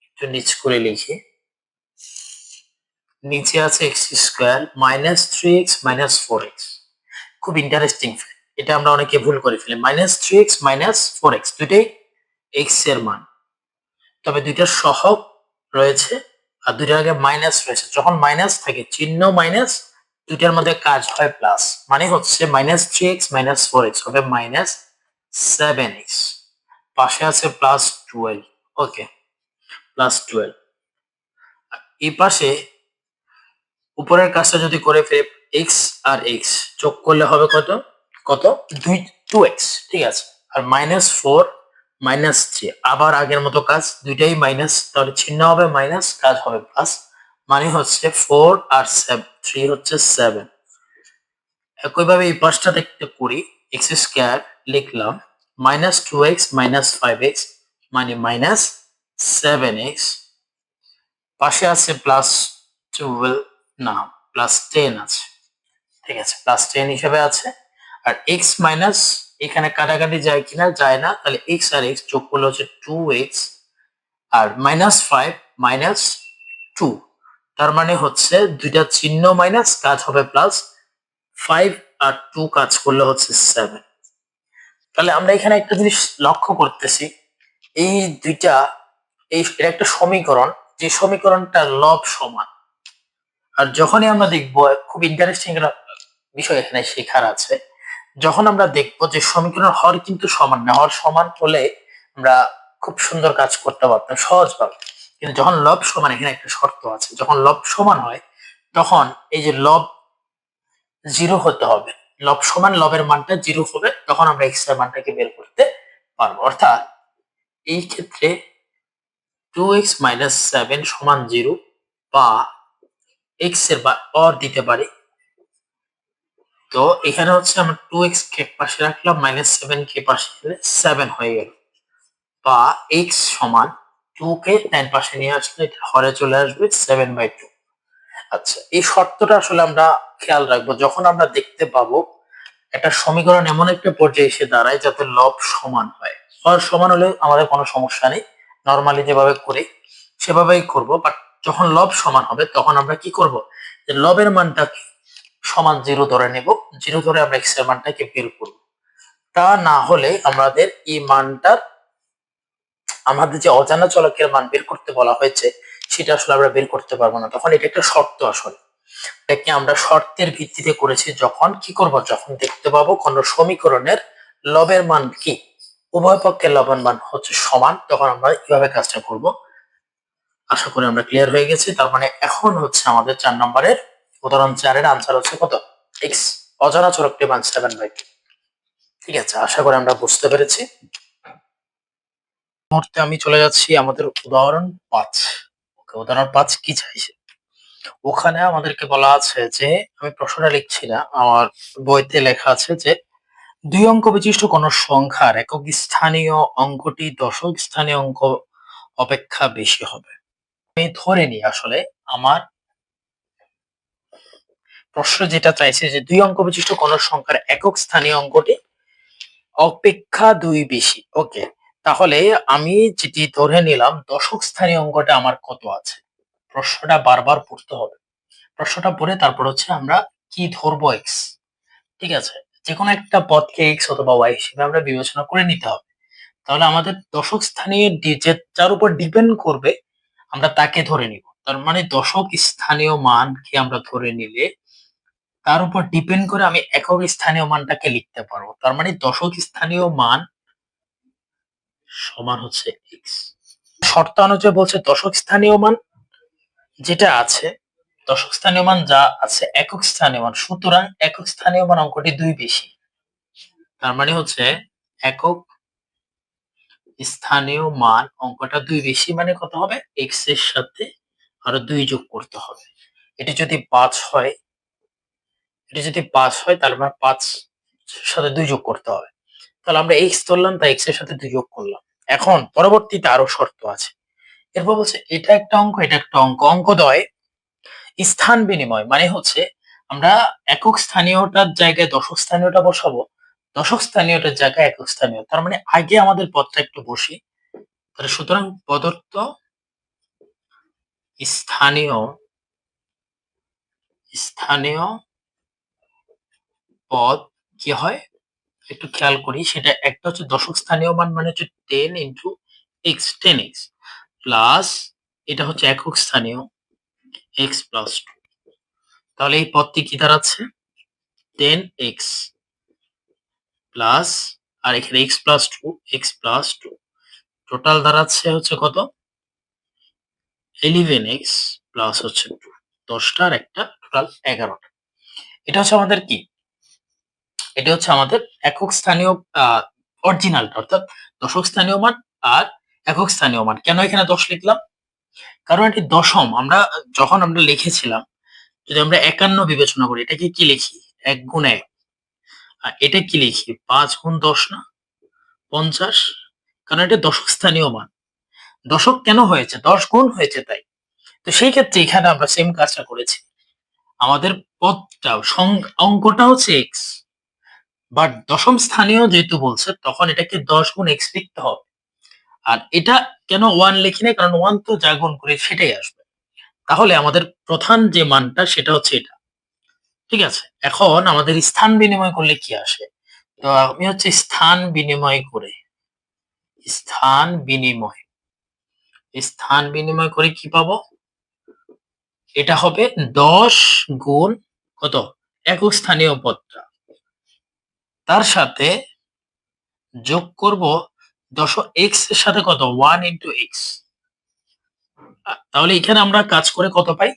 একটু নিচ করে লিখি। নিচে আছে x² -3x -4x। খুব ইন্টারেস্টিং, এটা আমরা অনেকে ভুল করে ফেলি। -3x -4x দুইটাই x এর মান, তবে দুইটার সহগ রয়েছে আর দুইটার আগে মাইনাস রয়েছে। যখন মাইনাস থাকে, চিহ্ন মাইনাস, দুইটার মধ্যে কাজ হয় প্লাস, মানে হচ্ছে -3x -4x হবে -7x। পাশে আছে +12। ওকে, +12। এই পাশে উপরের কাজটা যদি করে ফেলি, x আর x যোগ করলে হবে কত? কত? 2x, ঠিক আছে। আর -4 -3 আবার আগের মতো কাজ, দুইটাই মাইনাস, তাহলে চিহ্ন হবে মাইনাস, কাজ হবে প্লাস, মানে হচ্ছে 4 আর 3 হচ্ছে 7। একইভাবে এই পাশটা দেখতে করি, x² লিখলাম -2x -5x মানে -7x, পাশে আছে +12, না +10 আছে, ঠিক আছে, +10 হিসেবে আছে। আর x মাইনাস এখানে কাটাকাটি যায় কিনা? যায় না, তাহলে x আর x যোগ করলে হচ্ছে 2x, আর -5 -2, তার মানে হচ্ছে দুইটা চিহ্ন মাইনাস, কাজ হবে প্লাস, 5 আর 2 কাজ করলে হচ্ছে 7। তাহলে আমরা এখানে একটা জিনিস লক্ষ্য করতেছি, এই দুইটা, এটা একটা সমীকরণ, যে সমীকরণটা লব সমান। আর যখনই আমরা দেখব, খুব ইন্টারেস্টিং একটা বিষয় এখানে শেখার আছে, যখন আমরা দেখব যে সমীকরণ হর কিন্তু সমান না, হর সমান হলে আমরা খুব সুন্দর কাজ করতে পারতাম সহজভাবে। কিন্তু যখন লব সমান, এখানে একটা শর্ত আছে, যখন লব সমান হয় তখন এই যে লব 0 হতে হবে। লব সমান লবের মানটা 0 হবে, তখন আমরা x এর মানটাকে বের করতে পারবো। অর্থাৎ এই ক্ষেত্রে 2x - 7 সমান 0 বা x এর অর দিতে পারি। তো এখানে হচ্ছে আমরা 2x কে পাশে রাখলাম, -7 কে পাশে দিলে 7 হয়ে গেল, বা x সমান 2 কে ডান পাশে নিয়ে আসলে এটা হরে চলে আসবে 7/2। আচ্ছা, এই শর্তটা আসলে আমরা খেয়াল রাখবো যখন আমরা দেখতে পাবো একটা সমীকরণ এমন একটা পর্যায়ে এসে দাঁড়ায় যাতে লব সমান হয়। হর সমান হলে আমাদের কোনো সমস্যা নেই, নর্মালি যেভাবে করি সেভাবেই করব। বাট যখন লব সমান হবে তখন আমরা কি করব, যে লবের মানটাকে সমান 0 ধরে নেব, 0 ধরে আমরা x এর মানটাকে বের করব। তা না হলে আমাদের এই মানটার, আমাদের যে অজানা চলকের মান বের করতে বলা হয়েছে সেটা আসলে আমরা বের করতে পারবো না। তখন এটা একটা শর্ত, আসলে এটাকে আমরা শর্তের ভিত্তিতে করেছি। যখন কি করব, যখন দেখতে পাবো কোন সমীকরণের লবের মান কি, উভয় পক্ষের লবের মান হচ্ছে সমান, তখন আমরা কিভাবে কাজটা করব। আশা করি আমরা ক্লিয়ার হয়ে গেছি। তার মানে এখন হচ্ছে আমাদের 4 নম্বরের উদাহরণ 4 এর আনসার হচ্ছে কত, x, অজানা চলকটির মান 7/2। ঠিক আছে, আশা করি আমরা বুঝতে পেরেছি। মুহূর্তে আমি চলে যাচ্ছি আমাদের উদাহরণ 5। ওকে, উদাহরণ 5 কি চাইছে, ওখানে আমাদেরকে বলা আছে যে, আমি প্রশ্নটা লিখছি না, আমার বইতে লেখা আছে যে 2 অঙ্ক বিশিষ্ট কোন সংখ্যার একক স্থানীয় অঙ্কটি দশক স্থানীয় অঙ্ক অপেক্ষা বেশি হবে। আমি ধরে নিই আসলে আমার প্রশ্ন যেটা চাইছে যে 2 অঙ্ক বিশিষ্ট কোন সংখ্যার একক স্থানীয় অঙ্কটি অপেক্ষা 2 বেশি। ওকে, তাহলে আমি যেটি ধরে নিলাম দশক স্থানীয় অঙ্কটা আমার কত আছে, প্রশ্নটা বারবার পড়তে হবে। প্রশ্নটা পড়ে তারপর হচ্ছে আমরা কি ধরবো, x, ঠিক আছে, যেকোনো একটা পদকে x অথবা y হিসেবে আমরা বিবেচনা করে নিতে হবে। তাহলে আমাদের দশক স্থানীয় যার উপর ডিপেন্ড করবে আমরা তাকে ধরে নিব। তার মানে দশক স্থানীয় মানকে আমরা ধরে নিলে তার উপর ডিপেন্ড করে আমি একক স্থানীয় মানটাকে লিখতে পারবো। তার মানে দশক স্থানীয় মান সমান হচ্ছে x। শর্ত অনুযায়ী বলছে দশক স্থানীয় মান যেটা আছে, দশক স্থানীয় মান যা আছে একক স্থানীয় মান, সুতরাং একক স্থানীয় মান অঙ্কটি 2 বেশি। তার মানে হচ্ছে একক স্থানীয় মান অঙ্কটা 2 বেশি, মানে কত হবে, x এর সাথে আরো 2 যোগ করতে হবে। এটি যদি 5 হয়, তাহলে আমরা 5 সাথে 2 যোগ করতে হবে। তাহলে আমরা x ধরলাম, তাই x এর সাথে 2 যোগ করলাম। এখন পরবর্তীতে আরো শর্ত আছে। এরপর বলছে এটা একটা অঙ্ক, এটা একটা অঙ্ক, অঙ্কদ্বয় স্থান বিনিময়, মানে হচ্ছে আমরা একক স্থানীয়টার জায়গায় দশক স্থানীয়টা বসাবো, দশক স্থানীয়টার জায়গায় একক স্থানীয়। তার মানে আগে আমাদের পদটা একটু বসি। তাহলে সুতরাং প্রদত্ত স্থানীয় স্থানীয় পদ কি হয় একটু খেয়াল করি। সেটা একটা হচ্ছে দশক স্থানীয় মান, মানে হচ্ছে 10 ইন্টু x, 10x, প্লাস এটা হচ্ছে একক স্থানীয় x প্লাস 2। তাহলে এই পদটি কি দাঁড়াচ্ছে, 10x প্লাস, আর এখানে x plus 2, x plus 2, total দাঁড়াচ্ছে হচ্ছে কত, 11x প্লাস হচ্ছে 2, 10টা আর একটা টোটাল 11টা। এটা হচ্ছে আমাদের কি, এটা হচ্ছে আমাদের একক স্থানীয় অরিজিনালটা, অর্থাৎ দশক স্থানীয় মান আর একক স্থানীয় মান। কেন এখানে 10 লিখলাম, কারণ এটি দশম। আমরা যখন আমরা লিখেছিলাম, যদি আমরা 51 বিবেচনা করি, এটাকে কি লিখি, 1 গুণ 1, আর এটা কি লিখি, 5 গুণ 10 না, 50, কারণ এটা দশক স্থানীয় মান। দশক কেন হয়েছে, 10 গুণ হয়েছে তাই। তো সেই ক্ষেত্রে এখানে আমরা সেম কাজটা করেছি। আমাদের পদটা অঙ্কটা হচ্ছে x, বাট দশম স্থানীয় যেহেতু বলছে তখন এটাকে 10 গুণ x লিখতে হবে। আর এটা কেন 1 লিখি নাই, কারণ 1 তো যা গুণ করি সেটাই আসবে। তাহলে আমাদের প্রধান যে মানটা সেটা হচ্ছে এটা। ঠিক আছে, এখন আমাদের স্থান বিনিময় করলে কি আসে, তো আমি হচ্ছে স্থান বিনিময় করে কি পাবো, এটা হবে 10 গুণ কত, একক স্থানীয় পদটা, তার সাথে যোগ করব x এর সাথে কত 1 ইনটু x। তাহলে এখানে আমরা কাজ করে কত পাই?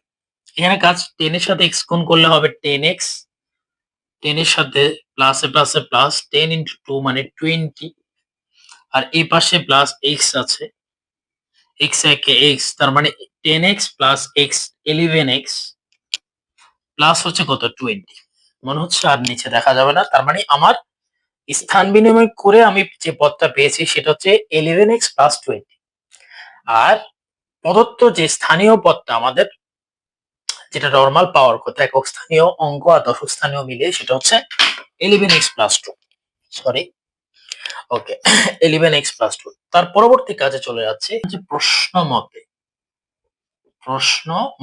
এখানে কাজ 10 এর সাথে x গুণ করলে হবে 10x, 10 এর সাথে প্লাসে প্লাসে প্লাস 10 ইনটু 2 মানে 20, আর এই পাশে প্লাস x আছে, x একে x, তার মানে 10x plus x 11x plus হচ্ছে কত 20। মনে হচ্ছে আর নিচে দেখা যাবে না, তার মানে আমার স্থান বিনিময় করে আমি যে পদটা পেয়েছি সেটা হচ্ছে 11x প্লাস 20। আর প্রদত্ত যে স্থানীয় পদটা আমাদের, যেটা নরমাল পাওয়ার কথা একক স্থানীয় অঙ্ক আর দশক স্থানীয় মিলিয়ে, সেটা হচ্ছে 11x প্লাস 2। সরি, ওকে, 11x প্লাস 2। তার পরবর্তী কাজে চলে যাচ্ছে যে প্রশ্ন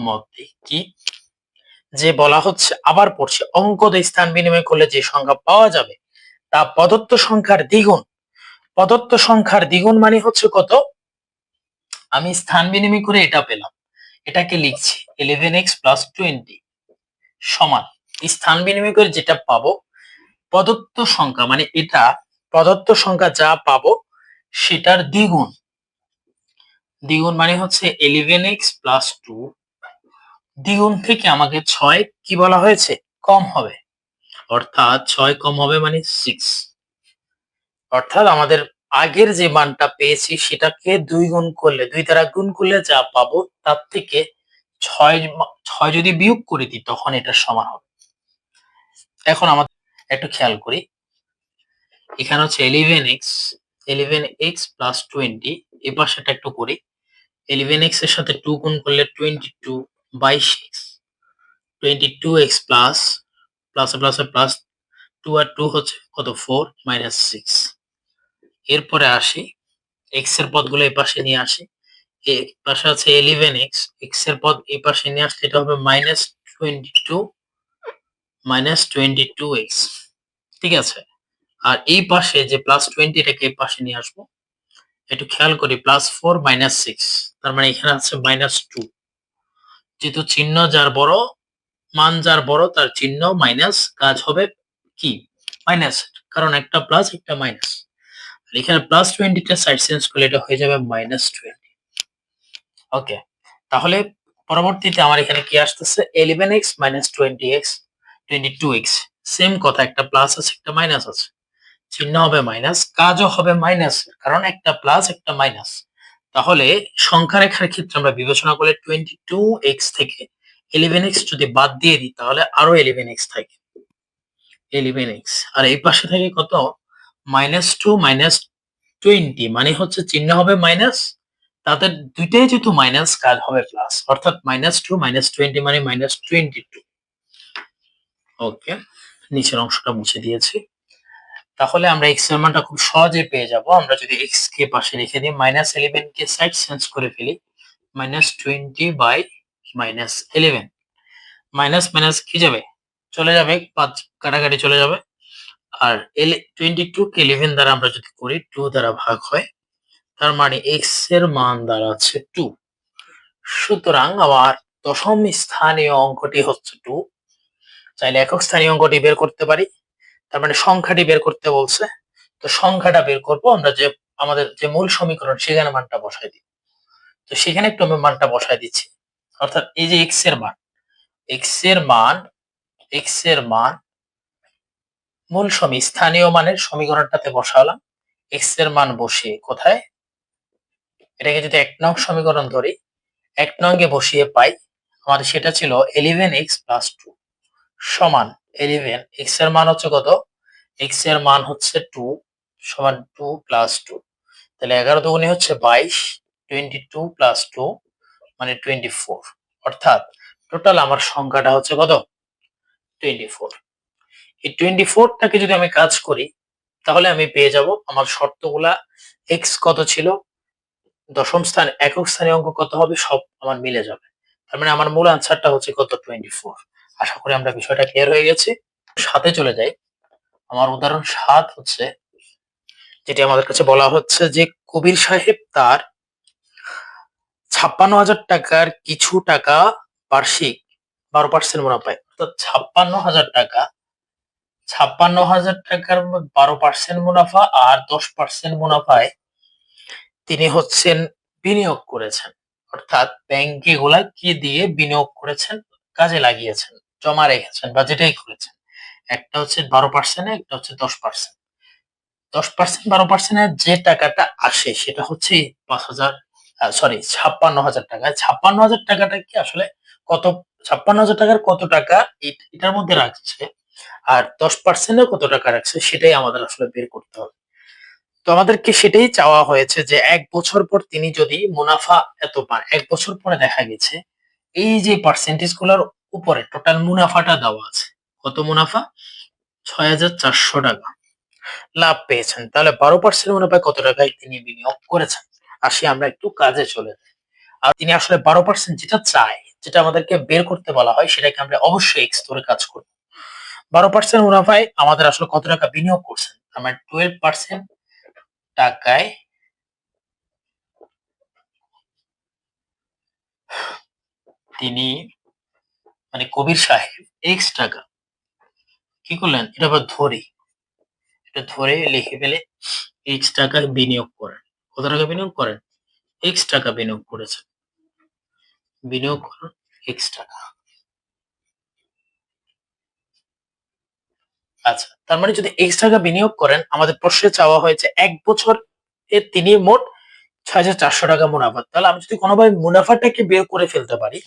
মতে কি যে বলা হচ্ছে, আবার পড়ছে, অঙ্ক দিয়ে স্থান বিনিময় করলে যে সংখ্যা পাওয়া যাবে তা প্রদত্ত সংখ্যার দ্বিগুণ। প্রদত্ত সংখ্যার দ্বিগুণ মানে হচ্ছে কত? আমি স্থান বিনিময় করে এটা পেলাম, এটাকে লিখছি 11x প্লাস 20 সমান স্থান বিনিময় করে যেটা পাবো প্রদত্ত সংখ্যা, মানে এটা প্রদত্ত সংখ্যা যা পাবো সেটার দ্বিগুণ। দ্বিগুণ মানে হচ্ছে 11x প্লাস 2, দ্বিগুণ থেকে আমাকে 6 কি বলা হয়েছে? কম হবে, অর্থাৎ 6 কম হবে মানে 6। অর্থাৎ আমাদের আগের যে মানটা পেয়েছি সেটাকে 2 গুণ করলে, 2 দ্বারা গুণ করলে যা পাবো তার থেকে 6 যদি বিয়োগ করে দিই তখন এটার সমান হবে। এখন আমাদের একটু খেয়াল করি, এখানে হচ্ছে 11x প্লাস 20, এই পাশেটা একটু করি। 11x এর সাথে 2 গুণ করলে 22, 22x, 22x প্লাস প্লাসে প্লাসে প্লাস 2 আর 2 হচ্ছে কত 4 মাইনাস 6। এরপরে আসি x এর পদগুলো এই পাশে নিয়ে আসি। এই পাশে আছে 11x, x এর পদ এই পাশে নিয়ে আসলে এটা হবে -22x, ঠিক আছে। আর এই পাশে যে প্লাস 20 এটাকে এই পাশে নিয়ে আসবো। একটু খেয়াল করি, +4 -6, তার মানে এখানে আছে -2। যেহেতু চিহ্ন যার বড়, মান যার বড়, তার চিহ্ন মাইনাস, কাজ হবে কি মাইনাস, কারণ একটা প্লাস একটা মাইনাস। আর এখানে +20 টা সাইড চেঞ্জ করলে এটা হয়ে যাবে -20। ওকে, তাহলে পরবর্তীতে আমার এখানে কি আসতেছে 11x - 20x 22x, সেম কথা, একটা প্লাস আছে একটা মাইনাস আছে, চিহ্ন হবে মাইনাস, কাজও হবে মাইনাস, কারণ একটা প্লাস একটা মাইনাস। তাহলে সংখ্যা রেখার ক্ষেত্রে আমরা বিবেচনা করলে 22x থেকে 11x যদি বাদ দিয়ে দিই তাহলে আরো 11x থাকে, 11x, আর এই পাশে থাকে কত -2 -20, মানে হচ্ছে চিহ্ন হবে মাইনাস, তাদের দুইটাই যেহেতু মাইনাস কাজ হবে প্লাস, অর্থাৎ -2 -20 মানে -22। ওকে, নিচের অংশটা মুছে দিয়েছি। তাহলে আমরা x এর মানটা খুব সহজে পেয়ে যাব আমরা যদি x কে পাশে রেখে দিই, -11 কে সাইড চেঞ্জ করে ফেলি, -20 বাই -11, মাইনাস মাইনাস কি যাবে চলে যাবে, 5 কাটাকাটি চলে যাবে। আর 22 কে 11 দ্বারা আমরা যদি করি 2 দ্বারা ভাগ হয়, তার মানে x এর মান দাঁড়াচ্ছে 2। সুতরাং আমার দশম স্থানীয় অঙ্কটি হচ্ছে 2। চাইলে একক স্থানীয় অঙ্কটি বের করতে পারি, তার মানে সংখ্যাটি বের করতে বলছে, তো সংখ্যাটা বের করব আমরা, যে আমাদের যে মূল সমীকরণ সেখানে মানটা বসাই দিই। তো সেখানে একটু আমি মানটা বসাই দিচ্ছি, অর্থাৎ এই যে x এর মান, x এর মান x এর মান মূল স্থানীয় মানের সমীকরণটাতে বসালাম। x এর মান বসিয়ে কোথায়, এটাকে যদি 1 নং সমীকরণ ধরি, 1 নং-এ বসিয়ে পাই আমাদের সেটা ছিল 11x প্লাস 2 সমান 11, x এর মান হচ্ছে কত, x এর মান হচ্ছে 2 সমান 2 প্লাস 2, তাহলে 11 দুগুণে হচ্ছে 22, 22 প্লাস 2 মানে 24, অর্থাৎ টোটাল আমার সংখ্যাটা হচ্ছে কত 24। এই 24টাকে যদি আমি কাজ করি তাহলে আমি পেয়ে যাব আমার শর্তগুলা, x কত ছিল, দশম স্থান একক স্থানীয় অঙ্ক কত হবে, সব আমার মিলে যাবে। তার মানে আমার মূল আনসারটা হচ্ছে কত 24। আশা করি আমরা বিষয়টা ক্লিয়ার হয়ে গেছে। 7-এ চলে যাই। আমার উদাহরণ 7 হচ্ছে, যেটি আমাদের কাছে বলা হচ্ছে যে কবির সাহেব তার 56,000 টাকার কিছু টাকা বার্ষিক 12% মুনাফায়, অর্থাৎ 56,000 টাকা, 56,000 টাকার 12% মুনাফা আর 10% মুনাফায় তিনি হচ্ছেন বিনিয়োগ করেছেন, অর্থাৎ ব্যাংকে এগুলা কি দিয়ে বিনিয়োগ করেছেন, কাজে লাগিয়েছেন, জমা রেখেছেন বা যেটাই করেছেন। একটা হচ্ছে 12% একটা হচ্ছে 10%। 10% 12% এর যে টাকাটা আসে সেটা হচ্ছে 5,000 56,000 টাকা। 56,000 টাকাটা কি আসলে কত, 56,000 টাকার কত টাকা এটার মধ্যে রাখছে আর 10% এ কত টাকা রাখছে সেটাই আমাদের আসলে বের করতে হবে। তো আমাদেরকে সেটাই চাওয়া হয়েছে যে ১ বছর পর তিনি যদি মুনাফা এত পান, ১ বছর পরে দেখা গেছে এই যে পার্সেন্টেজ গুলার উপরে টোটাল মুনাফাটা দেওয়া আছে। কত মুনাফা? ৳৬,৪০০ লাভ পেয়েছেন। তাহলে ১২% মুনাফায় কত টাকায় তিনি বিনিয়োগ করেছেন? আসি আমরা একটু কাজে চলে যাই। আর তিনি আসলে ১২% যেটা চায়, যেটা আমাদেরকে বের করতে বলা হয় সেটাকে আমরা অবশ্যই এক্স ধরে কাজ করব। ১২% মুনাফায় আমাদের আসলে কত টাকা বিনিয়োগ করছেন? আমার 12% টাকায় তিনি মানে কবির সাহেব এক্স টাকা কি করলেন? এটা আবার ধরি। এটা ধরে লিখে ফেলে এক্স টাকা বিনিয়োগ করেন। কত টাকা বিনিয়োগ করেন? এক্স টাকা বিনিয়োগ করেছেন। বিনিয়োগ করুন এক্স টাকা। আচ্ছা, তার মানে যদি এক্স টাকা বিনিয়োগ করেন, আমাদের প্রশ্নে চাওয়া হয়েছে ১ বছর এ তিনি মোট ৳৬,৪০০ মুনাফা। তাহলে আমি যদি কোনোভাবে মুনাফাটাকে বের করে ফেলতে পারি,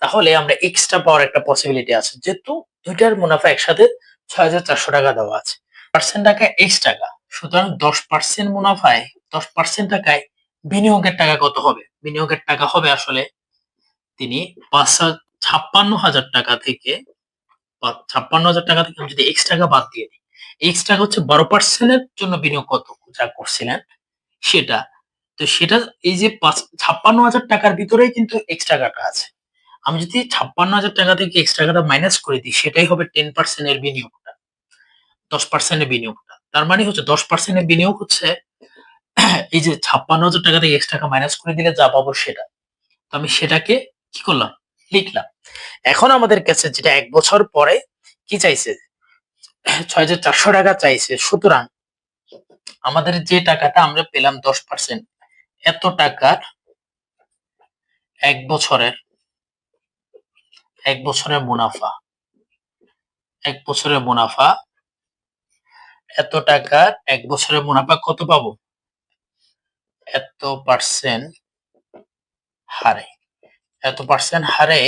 তাহলে আমরা এক্সট্রা পাওয়ার একটা পসিবিলিটি আছে। যেহেতু ২ টার মুনাফা একসাথে ৳৬,৪০০ দেওয়া আছে। পার্সেন্ট টাকা এক্স টাকা। সুতরাং ১০% মুনাফায় ১০% টাকায় বিনিয়োগের টাকা কত হবে? বিনিয়োগের টাকা হবে আসলে তিনি ৫,৫৬,০০০ টাকা থেকে ৫৬,০০০ টাকা থেকে আমি যদি এক্স টাকা বাদ দিয়ে দিই। এক্স টাকা হচ্ছে ১২% এর জন্য বিনিয়োগ কত যা করছিলেন সেটা। তো সেটা এই যে ৫৬,০০০ টাকার ভিতরেই কিন্তু এক্স টাকাটা আছে। আমি যদি ৫৬,০০০ টাকা থেকে এক্স টাকাটা মাইনাস করে দিই সেটাই হবে 10% এর বিনিয়োগটা। ১০% এর বিনিয়োগটা। তার মানে হচ্ছে ১০% এর বিনিয়োগ হচ্ছে এই যে ৫৬,০০০ টাকা থেকে এক্স টাকা মাইনাস করে দিলে যা পাবো সেটা। তো আমি সেটাকে কি করলাম? লিখলাম। এখন আমাদের কাছে যেটা ১ বছর পরে কি চাইছে? ৳৬,৪০০ চাইছে। সুতরাং আমাদের যে টাকাটা আমরা পেলাম ১০% এত টাকার ১ বছরের ১ বছরের মুনাফা। ১ বছরের মুনাফা, এত টাকার ১ বছরের মুনাফা কত পাবো? এত পার্সেন্ট হারে। এত পার্সেন্ট হারে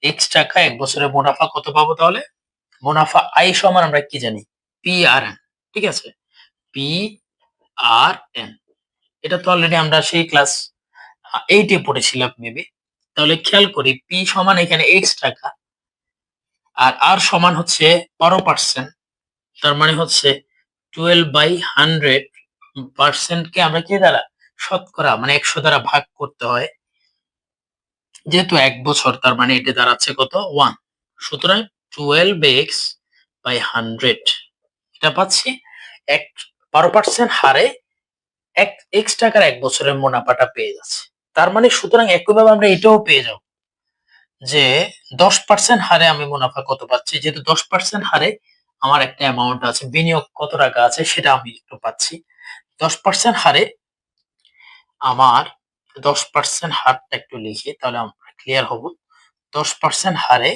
এক্স টাকা ১ বছরের মুনাফা কত পাবো তাহলে? মুনাফা আই সমান আমরা কি জানি? PRN, ঠিক আছে? PRN, এটা তো অলরেডি আমরা সেই ক্লাস 8 এ পড়েছিলাম মেবি। তাহলে খেয়াল করি P সমান এখানে এক্স টাকা আর R সমান হচ্ছে ১২%। তার মানে হচ্ছে 12/100 কে আমরা কি দ্বারা? শতকরা মানে ১০০ দ্বারা ভাগ করতে হয়। যেহেতু ১ বছর তার মানে এটা দাঁড়াচ্ছে কত? 1। সুতরাং 12x/100 এটা পাচ্ছি ১২% হারে এক্স টাকার ১ বছরের মুনাফাটা পেয়ে যাচ্ছি। তার মানে সুতরাং একইভাবে আমরা এটাও পেয়ে যাব যে ১০% হারে আমি মুনাফা কত পাচ্ছি। যেহেতু ১০% হারে আমার একটা অ্যামাউন্ট আছে, বিনিয়োগ কত টাকা আছে সেটা আমি একটু পাচ্ছি। ১০% হারে আমার ১০% হারটা একটু লিখি তাহলে আমরা ক্লিয়ার হব। ১০% হারে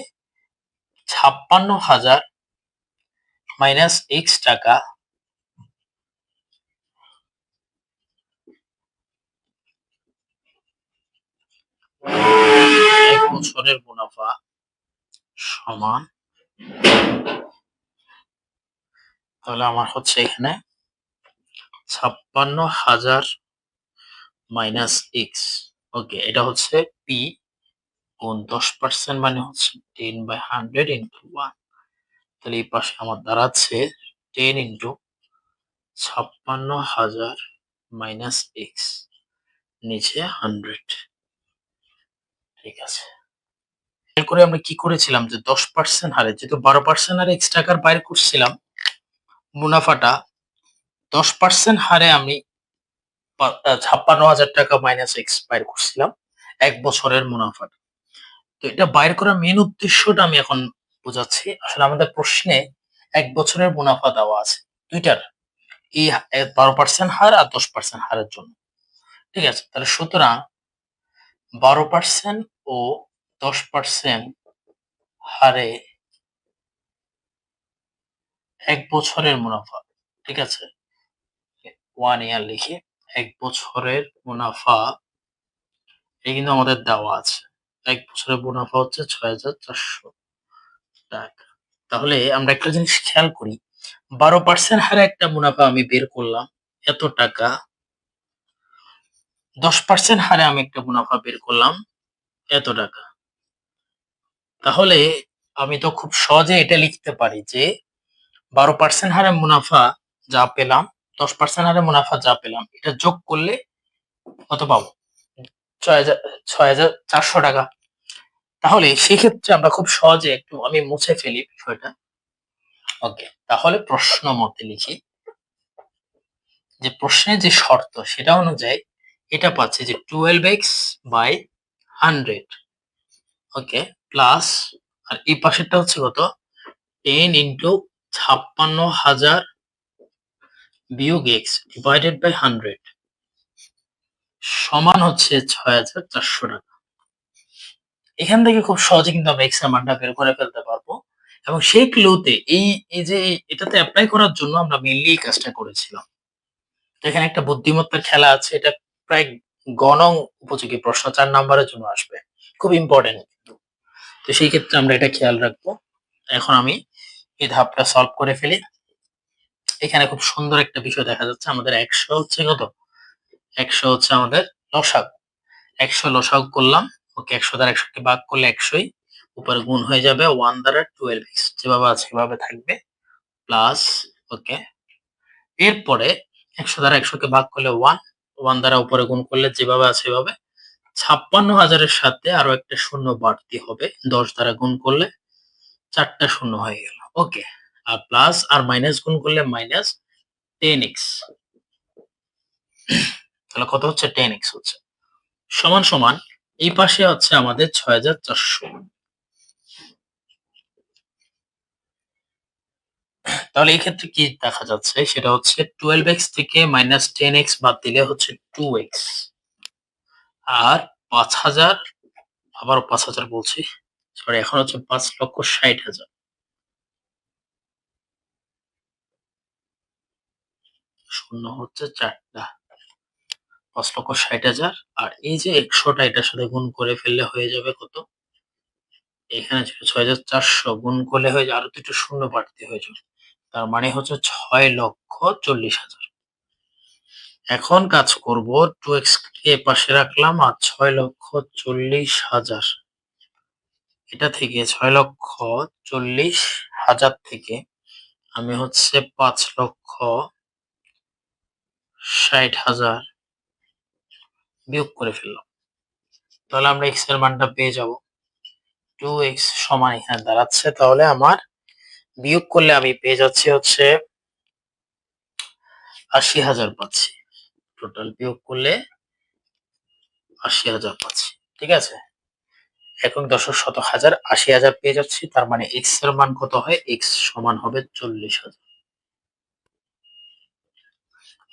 ৫৬,০০০ মাইনাস এক্স টাকা এক বছরের মুনাফা সমান, তাহলে আমার হচ্ছে এখানে ৫৬,০০০ মাইনাস এক্স। ওকে, এটা হচ্ছে পি গুণ ১০% মানে হচ্ছে 10/100 ইন্টু 1। তাহলে এই পাশে আমার দাঁড়াচ্ছে 10 ইন্টু ৫৬,০০০ মাইনাস এক্স নিচে 100। ঠিক আছে। খেয়াল করে আমরা কি করেছিলাম যে ১০% হারে যেহেতু ১২% হারে এক্স টাকার বাইর করছিলাম মুনাফাটা, ১০% হারে আমি ৫৬,০০০ টাকা মাইনাস এক্স বাইর করছিলাম ১ বছরের মুনাফাটা। তো এটা বাইর করার মেইন উদ্দেশ্যটা আমি এখন বোঝাচ্ছি। আসলে আমাদের প্রশ্নে ১ বছরের মুনাফা দেওয়া আছে ২ টার। এই ১২% হার আর ১০% হারের জন্য। ঠিক আছে? তাহলে সুতরাং 12% ও 10% হারে ১ বছরের মুনাফা। ঠিক আছে? 1 ইয়ার লিখি। ১ বছরের মুনাফা এটা কিন্তু আমাদের দেওয়া আছে। ১ বছরের মুনাফা হচ্ছে ৳৬,৪০০। তাহলে আমরা একটা জিনিস খেয়াল করি। 12% হারে একটা মুনাফা আমি বের করলাম এত টাকা। 10% হারে আমি একটা মুনাফা বের করলাম এত টাকা। তাহলে আমি তো খুব সহজে এটা লিখতে পারি যে 12% হারে মুনাফা যা পেলাম, 10% হারে মুনাফা যা পেলাম এটা যোগ করলে কত পাবো? ৬,৪০০ তাহলে সেক্ষেত্রে আমরা খুব সহজে একটু আমি মুছে ফেলি বিষয়টা। ওকে। তাহলে প্রশ্ন মতে লিখি যে প্রশ্নের যে শর্ত সেটা অনুযায়ী এটা পাচ্ছি যে 12x/100 ওকে প্লাস আর এই পাশেরটা হচ্ছে কত 10 ইন্টু 56,০০০ বিয়োগ x ডিভাইডেড বাই 100 সমান হচ্ছে ৬,৪০০ এখান থেকে খুব সহজে কিন্তু আমরা x এর মানটা বের করে ফেলতে পারবো এবং সেই ক্লুতে এই যে এটাতে অ্যাপ্লাই করার জন্য আমরা মেইনলি এই কাজটা করেছিলাম। তো এখানে একটা বুদ্ধিমত্তার খেলা আছে। এটা প্রায় গণং উপযোগী প্রশ্ন ৪ নাম্বারের জন্য আসবে। খুব ইম্পোর্টেন্ট কিন্তু। তো সেই ক্ষেত্রে আমরা এটা খেয়াল রাখবো। এখন আমি এই ধাপটা সলভ করে ফেলি। এখানে খুব সুন্দর একটা বিষয় দেখা যাচ্ছে। আমাদের ১০০ হচ্ছে কত? ১০০ হচ্ছে আমাদের লসাগু। ১০০ লসাগু করলাম। ওকে ১০০ দ্বারা ১০০ কে ভাগ করলে ১০০ ই। উপরে গুণ হয়ে যাবে 1 দ্বারা 12x যেভাবে আছে সেভাবে থাকবে। প্লাস ওকে। এরপরে ১০০ দ্বারা ১০০ কে ভাগ করলে 1, 1 দ্বারা উপরে গুণ করলে যেভাবে আছে সেভাবে। ৫৬,০০০ এর সাথে আরো একটা শূন্য বাড়তি হবে। ১০ দ্বারা গুণ করলে ৪ টা শূন্য হয়ে গেল। ওকে। আর প্লাস আর মাইনাস গুণ করলে মাইনাস 10x তাহলে কত হচ্ছে 10x হচ্ছে। সমান এই পাশে হচ্ছে আমাদের ৬,৪০০ তাহলে এই ক্ষেত্রে কি দেখা যাচ্ছে সেটা হচ্ছে 12x থেকে মাইনাস 10x বাদ দিলে হচ্ছে 2x আর ৫,০০০ আবারও ৫,০০০ বলছি। সরি এখন হচ্ছে ৫,৬০,০০০ শূন্য হচ্ছে ৪ টা। ৫,৬০,০০০ আর এই যে ১০০ টা এটার সাথে গুণ করে ফেললে হয়ে যাবে কত? এখানে ছিল ৬,৪০০ গুণ করলে হয়ে যাবে আরো ২ টা শূন্য বাড়তি হয়ে যাবে। তার মানে হচ্ছে ৬,৪০,০০০। এখন কাজ করব 2x কে পাশে রাখলাম আর ৬,৪০,০০০ এটা থেকে ৬,৪০,০০০ থেকে আমি হচ্ছে ৫,৬০,০০০ বিয়োগ করে ফেললাম। তাহলে আমরা x এর মানটা পেয়ে যাব। 2x সমান এখানে দাঁড়াচ্ছে। তাহলে আমার বিয়োগ করলে আমি পেয়ে যাচ্ছি হচ্ছে ৮০,০০০ পাচ্ছি। টোটাল বিয়োগ করলে ৮০,০০০ পাচ্ছি। ঠিক আছে? একক দশক শতক হাজার ৮০,০০০ পেয়ে যাচ্ছি। তার মানে x এর মান কত হয়? x সমান হবে ৪০,০০০।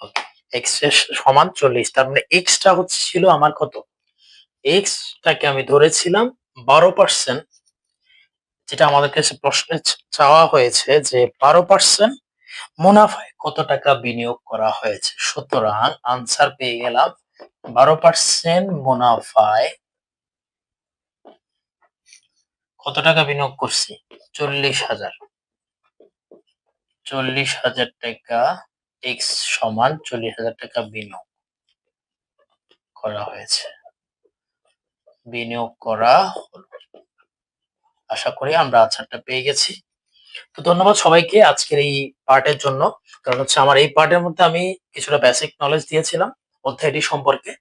ওকে। x এর সমান ৪০। তার মানে x টা হচ্ছে ছিল আমার কত? x টাকে আমি ধরেছিলাম ১২% যেটা আমাদের কাছে প্রশ্নে চাওয়া হয়েছে যে ১২% মুনাফায় কত টাকা বিনিয়োগ করা হয়েছে। সুতরাং আনসার পেয়ে গেলাম ১২% মুনাফায় কত টাকা বিনিয়োগ করছি? ৪০,০০০। ৪০,০০০ টাকা x সমান ৪০,০০০ টাকা বিনিয়োগ করা হয়েছে। বিনিয়োগ করা হলো। আশা করি আমরা আনসারটা পেয়ে গেছি। তো ধন্যবাদ সবাইকে আজকের এই পার্টের জন্য। কারণ হচ্ছে আমার এই পার্টের মধ্যে আমি কিছুটা বেসিক নলেজ দিয়েছিলাম অধ্যায়টি সম্পর্কে।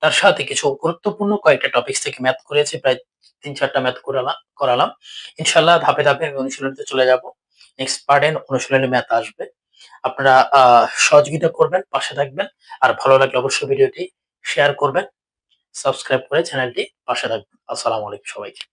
তার সাথে কিছু গুরুত্বপূর্ণ কয়েকটা টপিকস থেকে ম্যাথ করেছি। প্রায় ৩-৪ টা ম্যাথ করালাম। ইনশাআল্লাহ ধাপে আমি অনুশীলনীতে চলে যাব। নেক্সট পার্টে অনুশীলনী ম্যাথ আসবে। আপনারা সহযোগিতা করবেন, পাশে থাকবেন। আর ভালো লাগলে অবশ্যই ভিডিওটি শেয়ার করবেন। সাবস্ক্রাইব করে চ্যানেলটি পাশে থাকবেন। আসসালামু আলাইকুম সবাইকে।